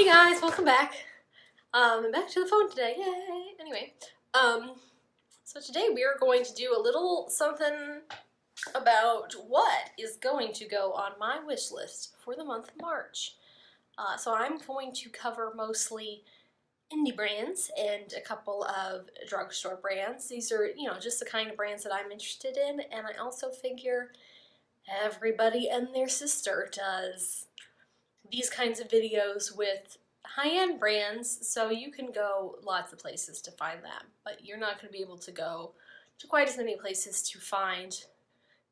Hey guys, welcome back. Back to the phone today, yay! Anyway, so today we are going to do a little something about what is going to go on my wish list for the month of March. So I'm going to cover mostly indie brands and a couple of drugstore brands. These are, just the kind of brands that I'm interested in, and I also figure everybody and their sister does these kinds of videos with high-end brands, so you can go lots of places to find them, but you're not going to be able to go to quite as many places to find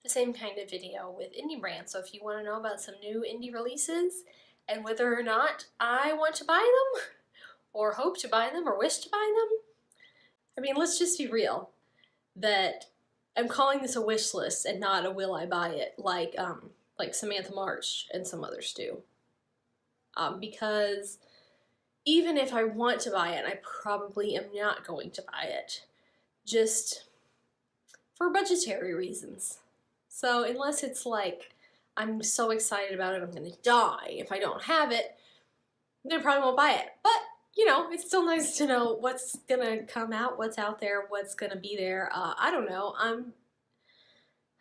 the same kind of video with indie brands. So if you want to know about some new indie releases and whether or not I want to buy them or hope to buy them or wish to buy them, I mean, let's just be real that I'm calling this a wish list and not a will I buy it like Samantha March and some others do. Because even if I want to buy it, I probably am not going to buy it, just for budgetary reasons. So unless it's like, I'm so excited about it, I'm gonna die if I don't have it, then I probably won't buy it. But, it's still nice to know what's gonna come out, what's out there, what's gonna be there. I don't know,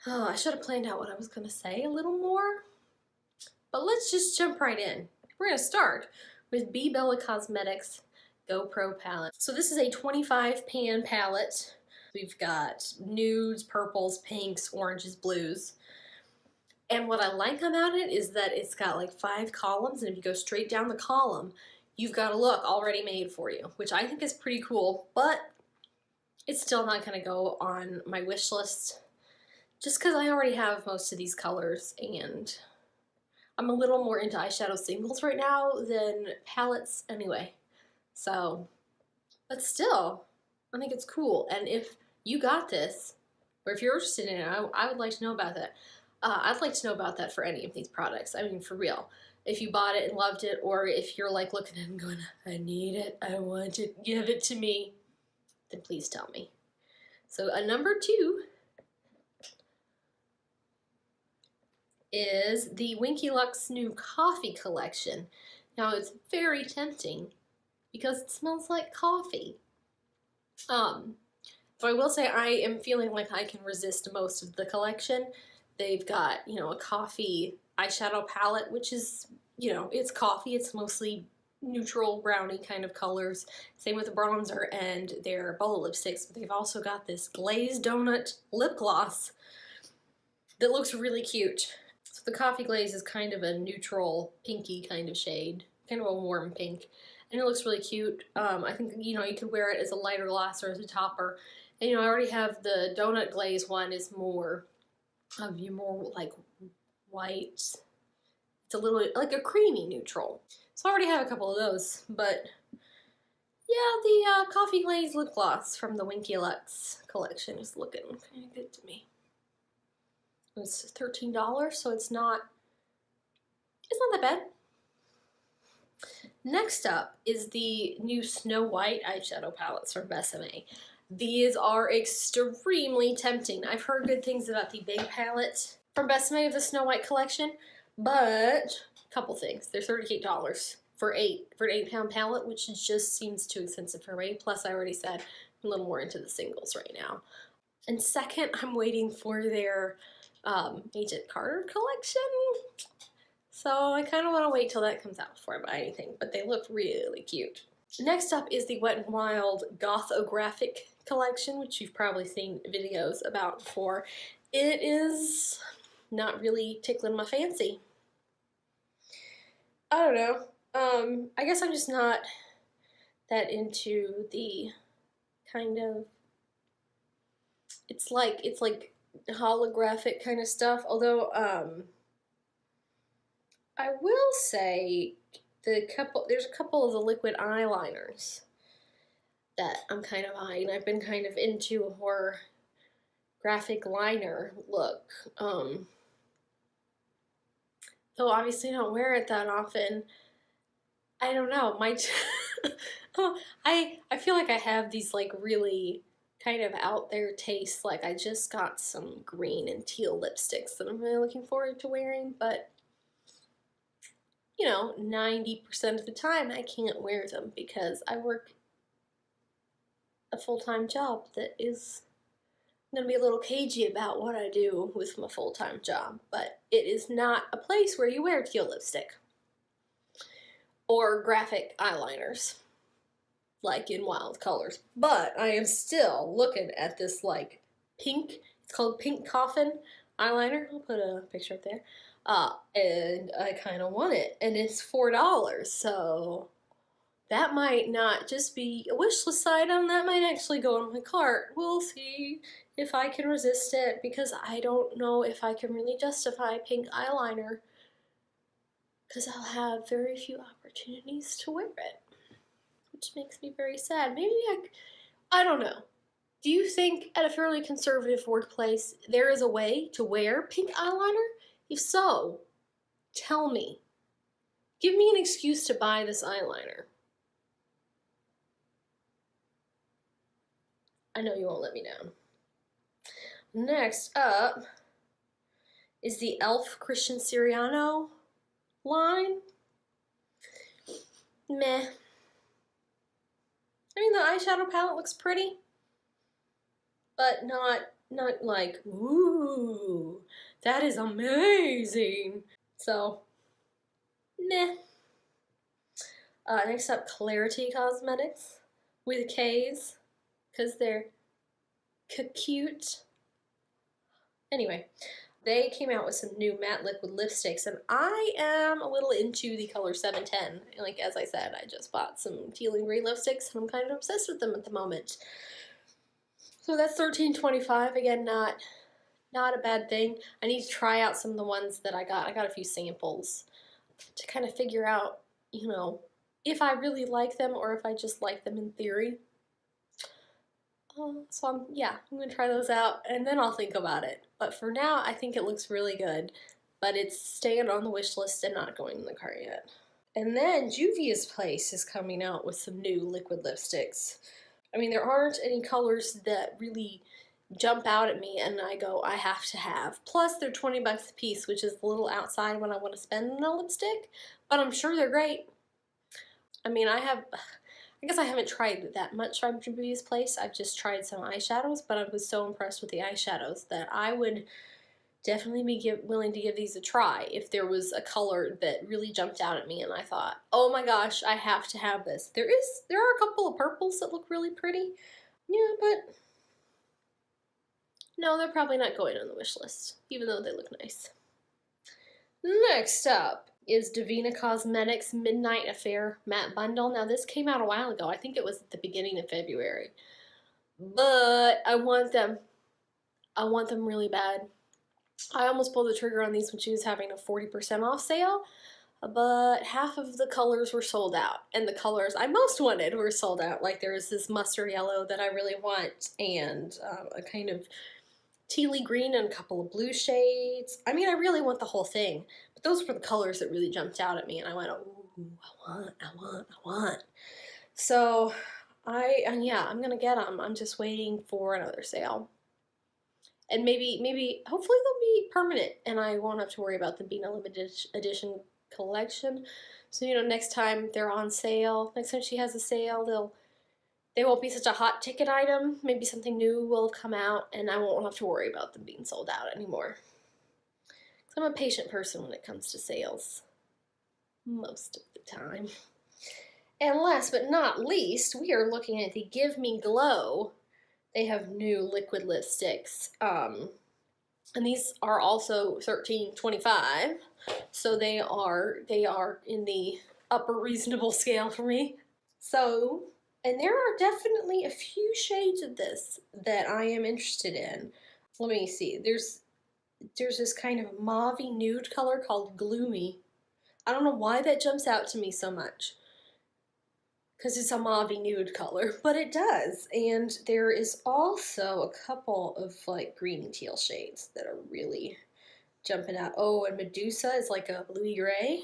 I should have planned out what I was gonna say a little more. But let's just jump right in. We're going to start with BeBella Cosmetics GoPro palette. So this is a 25 pan palette. We've got nudes, purples, pinks, oranges, blues. And what I like about it is that it's got like 5 columns, and if you go straight down the column, you've got a look already made for you, which I think is pretty cool, but it's still not going to go on my wish list just because I already have most of these colors, and I'm a little more into eyeshadow singles right now than palettes anyway. So, but still, I think it's cool. And if you got this, or if you're interested in it, I would like to know about that. I'd like to know about that for any of these products. I mean, for real. If you bought it and loved it, or if you're like looking at it and going, I need it, I want it, give it to me, then please tell me. So number 2 is the WinkyLux new coffee collection. Now it's very tempting because it smells like coffee. So I will say I am feeling like I can resist most of the collection. They've got, a coffee eyeshadow palette, which is, it's coffee. It's mostly neutral brownie kind of colors. Same with the bronzer and their bowl lipsticks. But they've also got this glazed donut lip gloss that looks really cute. So the coffee glaze is kind of a neutral pinky kind of shade, kind of a warm pink, and it looks really cute. I think, you could wear it as a lighter gloss or as a topper. And, I already have the donut glaze one is more like white. It's a little like a creamy neutral. So I already have a couple of those, but yeah, the coffee glaze lip gloss from the WinkyLux collection is looking kind of good to me. It's $13, so it's not that bad. Next up is the new Snow White eyeshadow palettes from Besame. These are extremely tempting. I've heard good things about the big palette from Besame of the Snow White collection, but a couple things. They're $38 for an 8-pound palette, which just seems too expensive for me. Plus, I already said I'm a little more into the singles right now. And second, I'm waiting for their Agent Carter collection. So I kind of want to wait till that comes out before I buy anything, but they look really cute. Next up is the Wet n Wild Gothographic collection, which you've probably seen videos about before. It is not really tickling my fancy. I don't know. I guess I'm just not that into the kind of, it's like holographic kind of stuff, although I will say there's a couple of the liquid eyeliners that I'm kind of eyeing. I've been kind of into a more graphic liner look. Though obviously I don't wear it that often. I don't know, I feel like I have these like really kind of out there tastes. Like I just got some green and teal lipsticks that I'm really looking forward to wearing, but you know, 90% of the time I can't wear them because I work a full-time job that is I'm gonna be a little cagey about what I do with my full-time job, but it is not a place where you wear teal lipstick or graphic eyeliners like in wild colors. But I am still looking at this like pink, it's called Pink Coffin eyeliner. I'll put a picture up there. And I kind of want it, and it's $4, so that might not just be a wish list item, that might actually go in my cart. We'll see if I can resist it, because I don't know if I can really justify pink eyeliner, because I'll have very few opportunities to wear it, which makes me very sad. Maybe I don't know. Do you think at a fairly conservative workplace there is a way to wear pink eyeliner? If so, tell me. Give me an excuse to buy this eyeliner. I know you won't let me down. Next up is the e.l.f. Christian Siriano line. Meh. I mean, the eyeshadow palette looks pretty, but not like, ooh, that is amazing. So, meh. Next up, Klarity Kosmetics with K's, because they're cute. Anyway, they came out with some new matte liquid lipsticks, and I am a little into the color 710. Like, as I said, I just bought some teal and green lipsticks, and I'm kind of obsessed with them at the moment. So that's $13.25. Again, not a bad thing. I need to try out some of the ones that I got. I got a few samples to kind of figure out, you know, if I really like them or if I just like them in theory. So I'm going to try those out, and then I'll think about it. But for now, I think it looks really good. But it's staying on the wish list and not going in the cart yet. And then Juvia's place is coming out with some new liquid lipsticks. I mean, there aren't any colors that really jump out at me and I go, I have to have. Plus, they're 20 bucks a piece, which is a little outside when I want to spend on a lipstick. But I'm sure they're great. I mean, I guess I haven't tried that much from Juvia's place. I've just tried some eyeshadows, but I was so impressed with the eyeshadows that I would definitely be willing to give these a try if there was a color that really jumped out at me and I thought, oh my gosh, I have to have this. There are a couple of purples that look really pretty. Yeah, but no, they're probably not going on the wish list, even though they look nice. Next up is Devinah Cosmetics Midnight Affair Matte Bundle. Now, this came out a while ago. I think it was at the beginning of February. But I want them. I want them really bad. I almost pulled the trigger on these when she was having a 40% off sale, but half of the colors were sold out, and the colors I most wanted were sold out. Like, there was this mustard yellow that I really want, and a kind of tealy green and a couple of blue shades. I mean, I really want the whole thing, but those were the colors that really jumped out at me, and I went, ooh, I want. So, I'm gonna get them. I'm just waiting for another sale. And maybe, hopefully they'll be permanent, and I won't have to worry about them being a limited edition collection. So, you know, next time they're on sale, next time she has a sale, they won't be such a hot ticket item. Maybe something new will have come out, and I won't have to worry about them being sold out anymore. Because I'm a patient person when it comes to sales. Most of the time. And last but not least, we are looking at the Give Me Glow. They have new liquid lipsticks. And these are also $13.25. So they are in the upper reasonable scale for me. So, and there are definitely a few shades of this that I am interested in. Let me see. There's this kind of mauve-y nude color called Gloomy. I don't know why that jumps out to me so much, because it's a mauve-y nude color, but it does. And there is also a couple of like green teal shades that are really jumping out. Oh, and Medusa is like a bluey gray.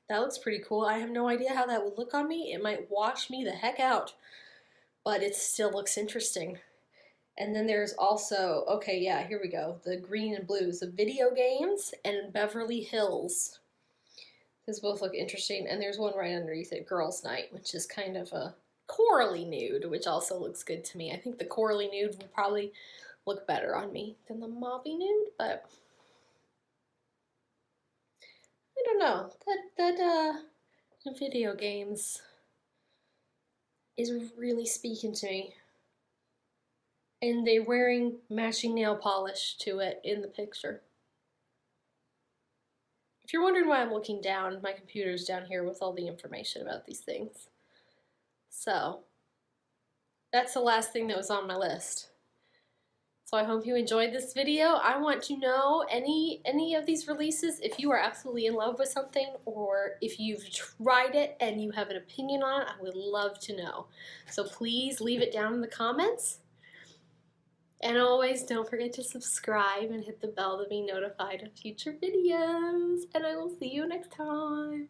That looks pretty cool. I have no idea how that would look on me. It might wash me the heck out, but it still looks interesting. And then there's also, okay, yeah, here we go. The green and blues of Video Games and Beverly Hills. These both look interesting. And there's one right underneath it, Girls Night, which is kind of a corally nude, which also looks good to me. I think the corally nude will probably look better on me than the mauvey nude, but I don't know. That video games is really speaking to me. And they're wearing matching nail polish to it in the picture. If you're wondering why I'm looking down, my computer's down here with all the information about these things. So, that's the last thing that was on my list. So I hope you enjoyed this video. I want to know any of these releases, if you are absolutely in love with something, or if you've tried it and you have an opinion on it, I would love to know. So please leave it down in the comments. And always don't forget to subscribe and hit the bell to be notified of future videos. And I will see you next time.